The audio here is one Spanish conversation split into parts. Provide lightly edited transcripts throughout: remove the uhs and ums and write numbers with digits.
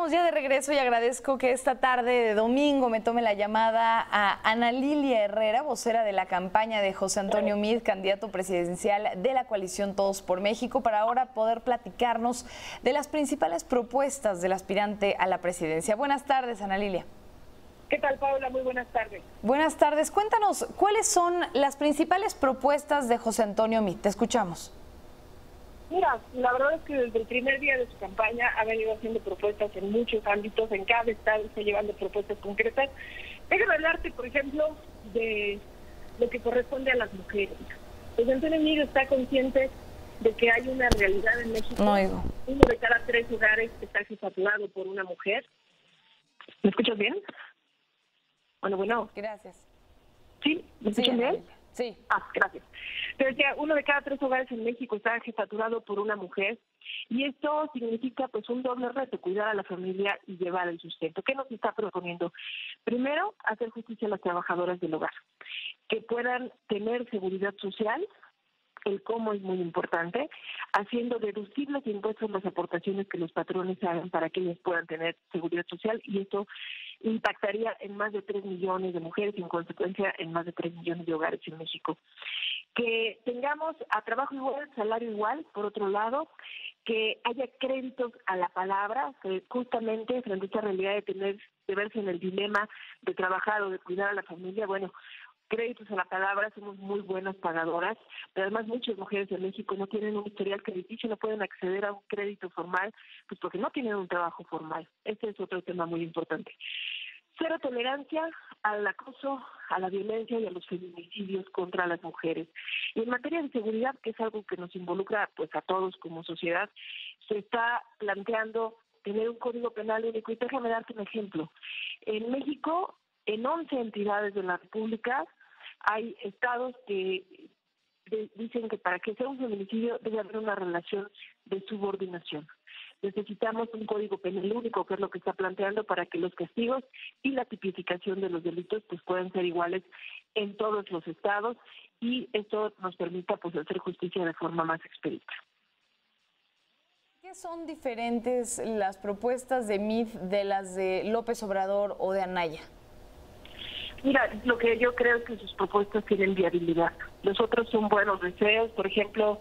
estamos ya de regreso y agradezco que esta tarde de domingo me tome la llamada a Ana Lilia Herrera, vocera de la campaña de José Antonio Meade, candidato presidencial de la coalición Todos por México, para ahora poder platicarnos de las principales propuestas del aspirante a la presidencia. Buenas tardes, Ana Lilia. ¿Qué tal, Paula? Muy buenas tardes. Buenas tardes. Cuéntanos, ¿cuáles son las principales propuestas de José Antonio Meade? Te escuchamos. Mira, la verdad es que desde el primer día de su campaña ha venido haciendo propuestas en muchos ámbitos, en cada estado está llevando propuestas concretas. Déjame hablarte, por ejemplo, de lo que corresponde a las mujeres. José Antonio Meade está consciente de que hay una realidad en México. No oigo. 1 de cada 3 hogares está saturado por una mujer. ¿Me escuchas bien? Bueno. Gracias. ¿Sí? ¿Me escuchan bien? Sí. Gracias. Te decía, 1 de cada 3 hogares en México está saturado por una mujer, y esto significa pues un doble reto: cuidar a la familia y llevar el sustento. ¿Qué nos está proponiendo? Primero, hacer justicia a las trabajadoras del hogar, que puedan tener seguridad social. El cómo es muy importante, haciendo deducibles de impuestos las aportaciones que los patrones hagan para que ellas puedan tener seguridad social, y esto impactaría en más de 3 millones de mujeres y en consecuencia en más de 3 millones de hogares en México. Que tengamos a trabajo igual, salario igual, por otro lado, que haya créditos a la palabra, que justamente frente a esta realidad de verse en el dilema de trabajar o de cuidar a la familia, créditos a la palabra. Somos muy buenas pagadoras, pero además muchas mujeres en México no tienen un historial crediticio, no pueden acceder a un crédito formal, pues porque no tienen un trabajo formal. Este es otro tema muy importante. Cero tolerancia al acoso, a la violencia y a los feminicidios contra las mujeres. Y en materia de seguridad, que es algo que nos involucra pues a todos como sociedad, se está planteando tener un código penal único. Y déjame darte un ejemplo. En México, en 11 entidades de la República, hay estados que dicen que para que sea un feminicidio debe haber una relación de subordinación. Necesitamos un código penal único, que es lo que está planteando, para que los castigos y la tipificación de los delitos pues puedan ser iguales en todos los estados, y esto nos permita pues hacer justicia de forma más expedita. ¿Qué son diferentes las propuestas de Meade de las de López Obrador o de Anaya? Mira, lo que yo creo es que sus propuestas tienen viabilidad. Los otros son buenos deseos. Por ejemplo,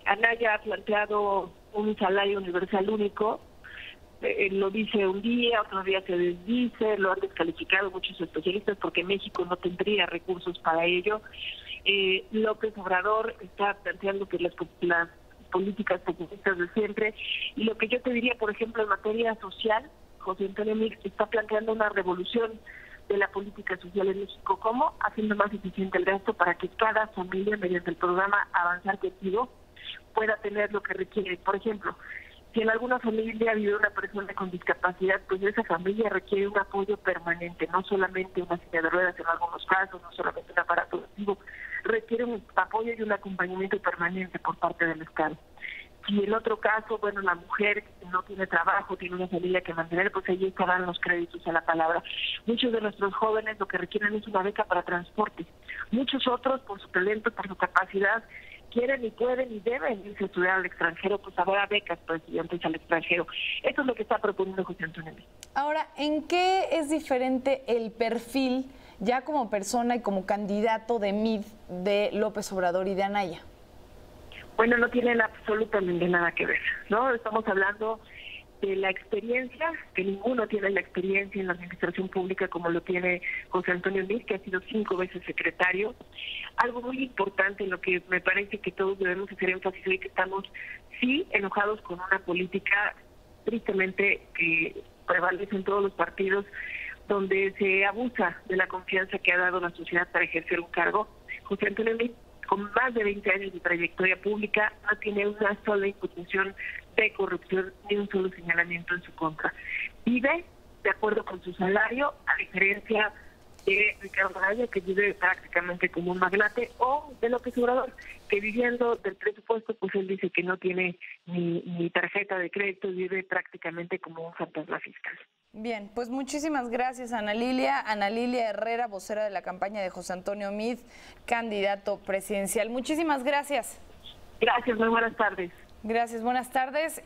Anaya ha planteado un salario universal único. Lo dice un día, otro día se desdice, lo han descalificado muchos especialistas porque México no tendría recursos para ello. López Obrador está planteando que las políticas populistas de siempre. Y lo que yo te diría, por ejemplo, en materia social, José Antonio Meade está planteando una revolución de la política social en México. ¿Cómo? Haciendo más eficiente el gasto para que cada familia, mediante el programa Avanzar Contigo, pueda tener lo que requiere. Por ejemplo, si en alguna familia vive una persona con discapacidad, pues esa familia requiere un apoyo permanente, no solamente una silla de ruedas en algunos casos, no solamente un aparato activo, requiere un apoyo y un acompañamiento permanente por parte del Estado. Si en otro caso, la mujer no tiene trabajo, tiene una familia que mantener, pues allí estarán los créditos a la palabra. Muchos de nuestros jóvenes lo que requieren es una beca para transporte. Muchos otros, por su talento, por su capacidad, quieren y pueden y deben irse a estudiar al extranjero, pues habrá becas para estudiantes al extranjero. Eso es lo que está proponiendo José Antonio Meade. Ahora, ¿en qué es diferente el perfil ya como persona y como candidato de Meade de López Obrador y de Anaya? No tienen absolutamente nada que ver, ¿no? Estamos hablando de la experiencia, que ninguno tiene la experiencia en la administración pública como lo tiene José Antonio Meade, que ha sido 5 veces secretario. Algo muy importante en lo que me parece que todos debemos hacer énfasis hoy, que estamos sí enojados con una política tristemente que prevalece en todos los partidos, donde se abusa de la confianza que ha dado la sociedad para ejercer un cargo. José Antonio Meade, con más de 20 años de trayectoria pública, no tiene una sola imputación de corrupción ni un solo señalamiento en su contra. Vive de acuerdo con su salario, a diferencia de Ricardo Anaya, que vive prácticamente como un magnate, o de López Obrador, que viviendo del presupuesto, pues él dice que no tiene ni tarjeta de crédito, vive prácticamente como un fantasma fiscal. Bien, pues muchísimas gracias, Ana Lilia. Ana Lilia Herrera, vocera de la campaña de José Antonio Meade, candidato presidencial. Muchísimas gracias. Gracias, muy buenas tardes. Gracias, buenas tardes.